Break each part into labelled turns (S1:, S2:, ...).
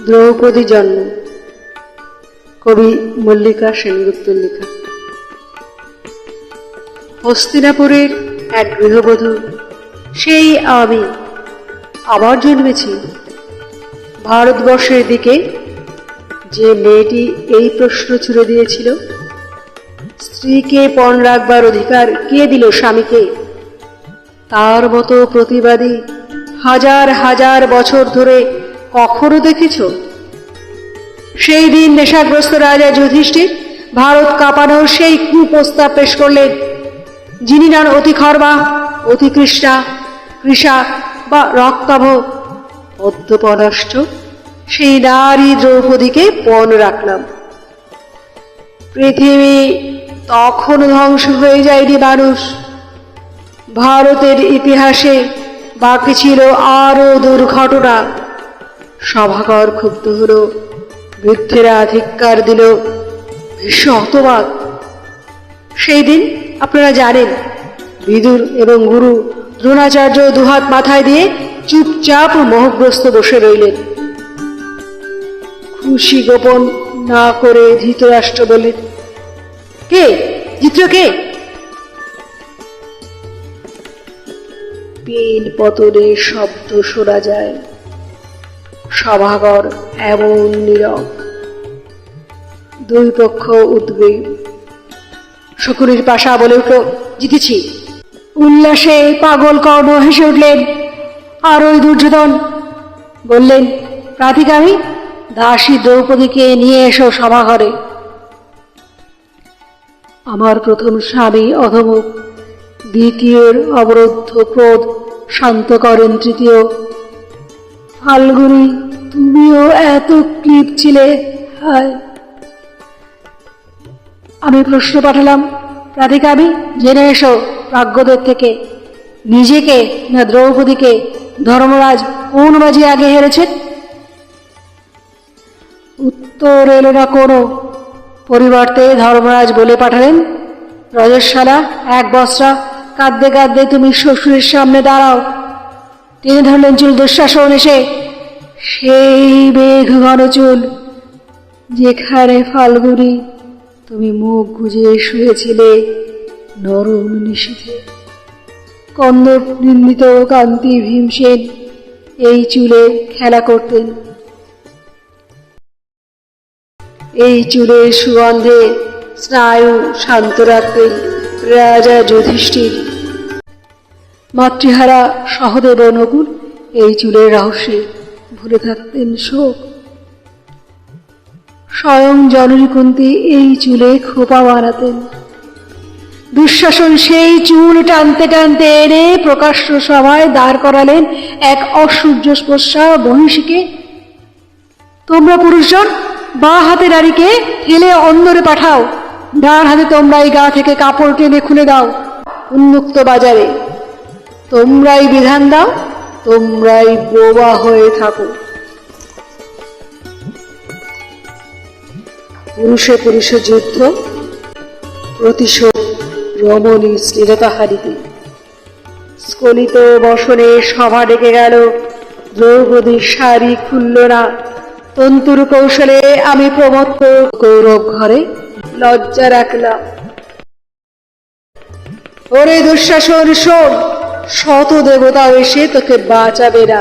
S1: দ্রৌপদী জন্ম। কবি মল্লিকা সেনগুপ্তের লেখা। হস্তিনাপুরের এক গৃহবধূ, সেই আমি আবার জন্মেছি। ভারতবর্ষের দিকে যে মেয়েটি এই প্রশ্ন ছুড়ে দিয়েছিল, স্ত্রীকে পণ রাখবার অধিকার কে দিল স্বামীকে, তার মতো প্রতিবাদী হাজার হাজার বছর ধরে কখনো দেখেছ? সেই দিন নেশাগ্রস্ত রাজা যুধিষ্ঠির ভারত কাঁপানোর সেই কুপ্রস্তাব পেশ করলেন, যিনি নন অতি খর্বা, অতি কৃষ্ণা, কৃষা বা রক্তাভ, মদ্যপনষ্ট সেই নারী দ্রৌপদীকে পণ রাখলাম। পৃথিবী তখন ধ্বংস হয়ে যায়নি মানুষ। ভারতের ইতিহাসে বাকি ছিল আরো দুর্ঘটনা। সভাকর ক্ষুব্ধ হল, বৃদ্ধেরা ধিক্কার দিল, ভীষ্ম হতবাক। সেই দিন আপনারা জানেন, বিদুর এবং গুরু দ্রোণাচার্য দুহাত মাথায় দিয়ে চুপচাপ মোহগ্রস্ত বসে রইলেন। খুশি গোপন না করে ধৃতরাষ্ট্র বললেন, কে জিত্র কে? পিন পতনের শব্দ শোনা যায়। সভাঘর এমন নীরব, দুই পক্ষ উদ্বেগ। শকুনির পাশা বলে উঠল, জিতেছি। উল্লাসে পাগল কর্ণ হেসে উঠলেন। আর ওই দুর্যোধন বললেন, প্রাধিকারী দাসী দ্রৌপদীকে নিয়ে এসো সভাঘরে। আমার প্রথম স্বামী অধমুখ, দ্বিতীয়ের অবরুদ্ধ ক্রোধ শান্ত করেন তৃতীয়। ফাল্গুনী, তুমিও এত ক্লিপ ছিলে, হায়। আমি প্রশ্ন পাঠালাম, প্রাধিকারী জেনে এসো প্রাজ্ঞদের থেকে, নিজেকে না দ্রৌপদীকে ধর্মরাজ কোন বাজি আগে হেরেছেন? উত্তর এলো না কোনো। পরিবর্তে ধর্মরাজ বলে পাঠালেন, রজস্বালা এক বস্ত্রা, কাঁদতে কাঁদতে তুমি শ্বশুরের সামনে দাঁড়াও। টেনে ধরলেন চুল দুঃশাসন এসে, সেই মেঘ ঘন চুল যেখানে ফাল্গুনী তুমি মুখ গুজে শুয়েছিলে নরম নিশীথে। কন্দর্প নিন্দিত কান্তি ভীমসেন এই চুলে খেলা করতেন। এই চুলের সুগন্ধে স্নায়ু শান্ত রাখতেন রাজা যুধিষ্ঠির। মাতৃহারা সহদেব নকুল এই চুলের রহস্যে ভুলে থাকতেন শোক। স্বয়ং জননী কুন্তী এই চুলে খোপা বানাতেন। দুঃশাসন সেই চুল টানতে টানতে এনে প্রকাশ্য সভায় দাঁড় করালেন এক অসূর্য স্পর্শা মহিষীকে। তোমরা পুরুষজন বা হাতে নারীকে ঠেলে অন্দরে পাঠাও, ডান হাতে তোমরাই গা থেকে কাপড় টেনে খুলে দাও। উন্মুক্ত বাজারে তোমরাই বিধান দাও, তোমরাই বোবা হয়ে থাকো। পুরুষে পুরুষে যুদ্ধ, প্রতিশোধ রমণী শ্লীলতাহারিতে। স্খলিত বসনে সভা ডেকে গেল, দ্রৌপদীর শাড়ি খুলল না। তন্তুর কৌশলে আমি প্রমত্ত গৌরব ঘরে লজ্জা রাখলাম। ওরে দুঃশাসন শোন, শত দেবতাও এসে তোকে বাঁচাবে না।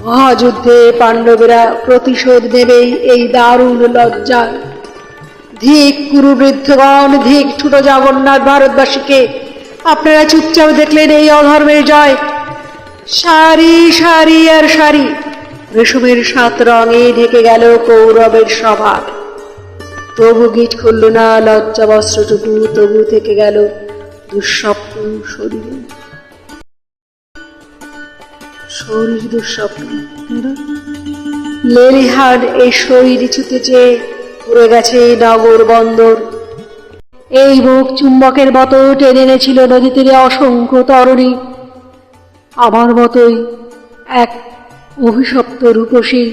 S1: মহাযুদ্ধে পাণ্ডবেরা প্রতিশোধ নেবেই এই দারুণ লজ্জার। ধিক কুরুবৃদ্ধগণ, ধিক ছোট জগন্নাথ ভারতবাসীকে। আপনারা চুপচাপ দেখলেন এই অধর্মের জয়। সারি সারি আর সারি রেশমের 7 রঙে ঢেকে গেল কৌরবের সভা। তবু গিট খুলল না লজ্জা বস্ত্রটুকু, তবু থেকে গেল দুঃস্বপ্ন শরীরে। শরীর দুঃস্বপ্ন, লেলিহান এই শরীর ছুতেছে, পুড়ে গেছে নগর বন্দর। এই মুখ চুম্বকের মতো টেনে এনেছিল নদী তীরে অসংখ্য তরুণী। আমার মতোই এক অভিশপ্ত রূপসী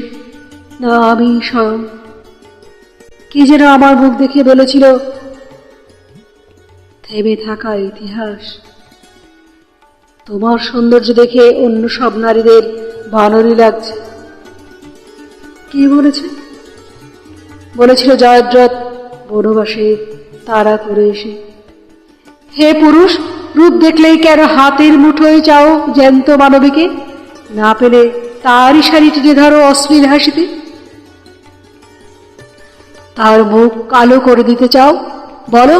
S1: না আমি স্বয়ং। কি যেন আমার মুখ দেখে বলেছিল, থেমে থাকা ইতিহাস। তোমার সৌন্দর্য দেখে অন্য সব নারীদের বানরই লাগছে। কি বলেছে? বলেছিল জয়দ্রথ বনবাসে তাড়া করে এসে, হে পুরুষ, রূপ দেখলেই কেন হাতের মুঠোয় চাও জ্যান্ত মানবীকে, না পেলে তারই শাড়ি টেনে ধরো অশ্লীল হাসিতে। তার মুখ কালো করে দিতে চাও? বলো,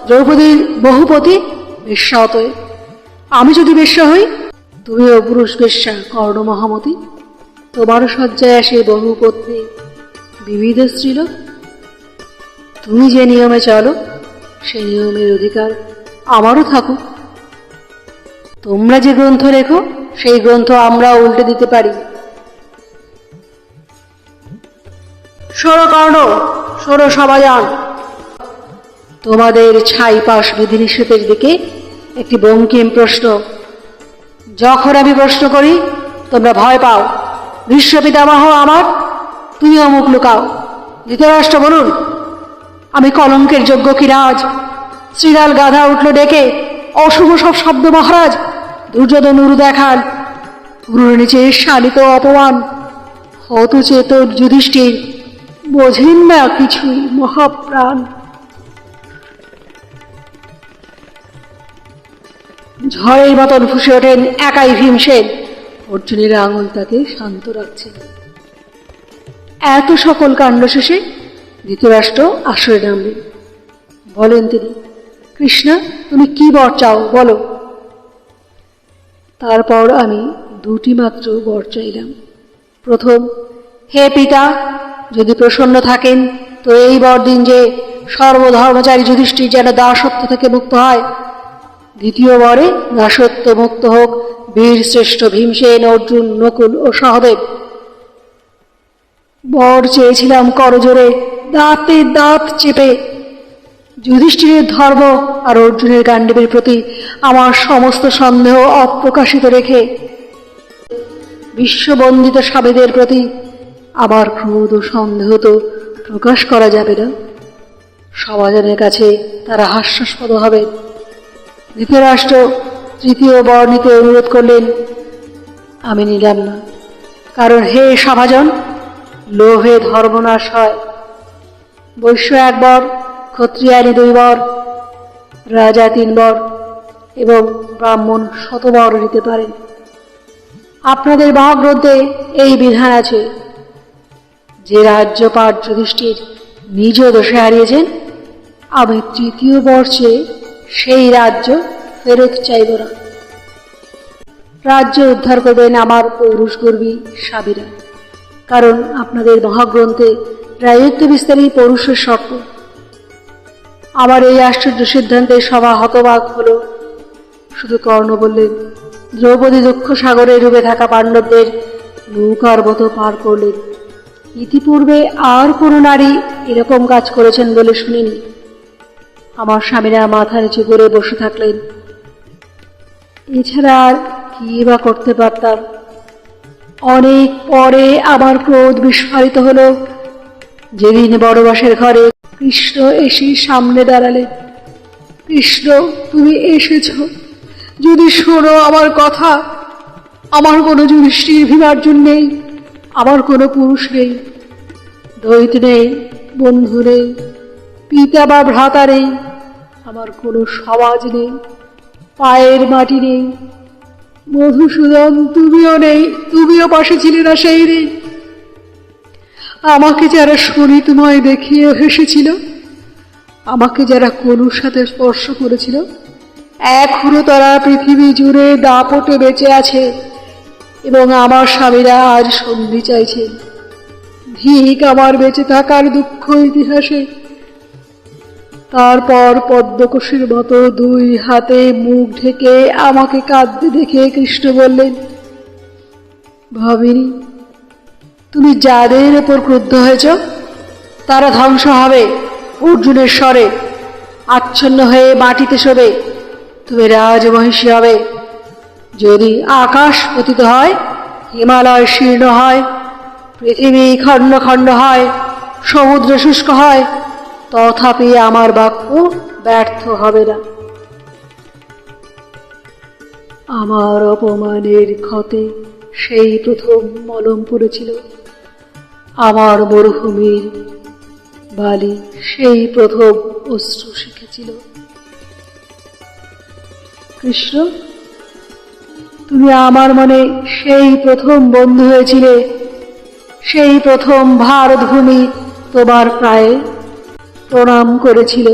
S1: দ্রৌপদীর বহুপতি বেশ্যা অতএব। আমি যদি বেশ্যা হই, তুমিও পুরুষ বেশ্যা কর্ণ মহামতি। তোমারও শয্যায় আসে বহুপত্নী বিবিধ স্ত্রীলোক। তুমি যে নিয়মে চলো, সেই নিয়মের অধিকার আমারও থাকুক। তোমরা যে গ্রন্থ লেখো, সেই গ্রন্থ আমরা উল্টে দিতে পারি। শোনো কর্ণ, শোনো সবাযান, তোমাদের ছাইপাশ বিধিনিষেধের দিকে একটি বঙ্কিম প্রশ্ন। যখন আমি প্রশ্ন করি, তোমরা ভয় পাও। ভীষ্ম পিতামহ আমার, তুমিও মুখ লুকাও। ধৃতরাষ্ট্র বলুন, আমি কলঙ্কের যোগ্য কি রাজ? শ্রীলাল গাধা উঠল ডেকে, অশুভ সব শব্দ মহারাজ। দুর্যোধন উরু দেখান, উরুর নিচে শালিত অপমান। হতচেত যুধিষ্ঠির, বোঝেন না কিছুই মহাপ্রাণ। ঝড়ের মতন ফুসে ওঠেন একাই ভীমসেন। অর্জুনের আঙুল তাকে শান্ত রাখছে। এত সকল কাণ্ড শেষে ধৃতরাষ্ট্র আসরে নামলেন। বলেন তিনি, কৃষ্ণা, তুমি কি বর চাও বলো। তারপর আমি দুটি মাত্র বর চাইলাম। প্রথম, হে পিতা, যদি প্রসন্ন থাকেন তো এই বর দিন যে সর্বধর্মচারী যুধিষ্ঠির যেন দাসত্ব থেকে মুক্ত হয়। দ্বিতীয় বরে দাসত্ব মুক্ত হোক বীর শ্রেষ্ঠ ভীমসেন, অর্জুন, নকুল ও সহদেব। বর চেয়েছিলাম করজোরে, দাঁতে দাঁত চেপে। যুধিষ্ঠিরের ধর্ম আর অর্জুনের গাণ্ডীবের প্রতি আমার সমস্ত সন্দেহ অপ্রকাশিত রেখে বিশ্ববন্দিত স্বামীদের প্রতি আমার ক্রোধ ও সন্দেহ তো প্রকাশ করা যাবে না। সমাজের কাছে তারা হাস্যাস্পদ হবে। ধৃতরাষ্ট্র তৃতীয় বর নিতে অনুরোধ করলেন। আমি নিলাম না, কারণ হে সভাজন, লোভে ধর্মনাশ হয়। বৈশ্য 1 বর, ক্ষত্রিয়ানি 2 বর, রাজা 3 বর এবং ব্রাহ্মণ 100 বর নিতে পারেন। আপনাদের মহাগ্রন্থে এই বিধান আছে, যে রাজ্যপাট যুধিষ্ঠির নিজ দোষে হারিয়েছেন, আমি তৃতীয় বর চেয়ে সেই রাজ্য ফেরত চাইব না। রাজ্য উদ্ধার করবেন আমার পৌরুষগর্বী স্বামীরা, কারণ আপনাদের মহাগ্রন্থে রাজত্ব বিস্তারী পৌরুষের শর্ত। আমার এই আশ্চর্য সিদ্ধান্তে সভা হতবাক হল। শুধু কর্ণ বললেন, দ্রৌপদী দুঃখ সাগরে ডুবে থাকা পাণ্ডবদের নৌকার মতো পার করলেন। ইতিপূর্বে আর কোনো নারী এরকম কাজ করেছেন বলে শুনিনি। আমার স্বামীরা মাথা নিচু করে বসে থাকলেন। এছাড়া আর কি বা করতে পারতাম? অনেক পরে আমার ক্রোধ বিস্ফারিত হল, যেদিন বড়বাসের ঘরে কৃষ্ণ এসে সামনে দাঁড়ালেন। কৃষ্ণ, তুমি এসেছ, যদি শোনো আমার কথা। আমার কোনো যুধিষ্ঠির ভীমার্জুন নেই, আমার কোনো পুরুষ নেই, দ্বৈত নেই, বন্ধু নেই, পিতা বা ভ্রাতা নেই, আমার কোনো সমাজ নেই, পায়ের মাটি নেই। মধুসূদন, তুমিও নেই, তুমিও পাশে ছিলে না সেই নেই। আমাকে যারা শোণিতময় দেখিয়ে হেসেছিল, আমাকে যারা কলুর সাথে স্পর্শ করেছিল, এখনো তারা পৃথিবী জুড়ে দাপটে বেঁচে আছে এবং আমার স্বামীরা আজ সন্ধি চাইছে। ধিক আমার বেঁচে থাকার দুঃখ ইতিহাসে। তারপর পদ্মকোষের মতো 2 হাতে মুখ ঢেকে আমাকে কাঁদতে দেখে কৃষ্ণ বললেন, ভাবিনি, তুমি যাদের উপর ক্রুদ্ধ হয়েছ তারা ধ্বংস হবে অর্জুনের স্বরে, আচ্ছন্ন হয়ে মাটিতে শোবে। তুমি রাজমহিষী হবে। যদি আকাশ পতিত হয়, হিমালয় শীর্ণ হয়, পৃথিবী খণ্ড খণ্ড হয়, সমুদ্র শুষ্ক হয়, তথাপি আমার বাক্য ব্যর্থ হবে না। আমার অপমানের ক্ষতে সেই প্রথম মলম পড়েছিল। আমার মরুভূমির বালি সেই প্রথম অশ্রু শিখেছিল। কৃষ্ণ, তুমি আমার মনে সেই প্রথম বন্ধু হয়েছিলে, সেই প্রথম ভারতভূমি তোমার পায়ে প্রণাম করেছিল।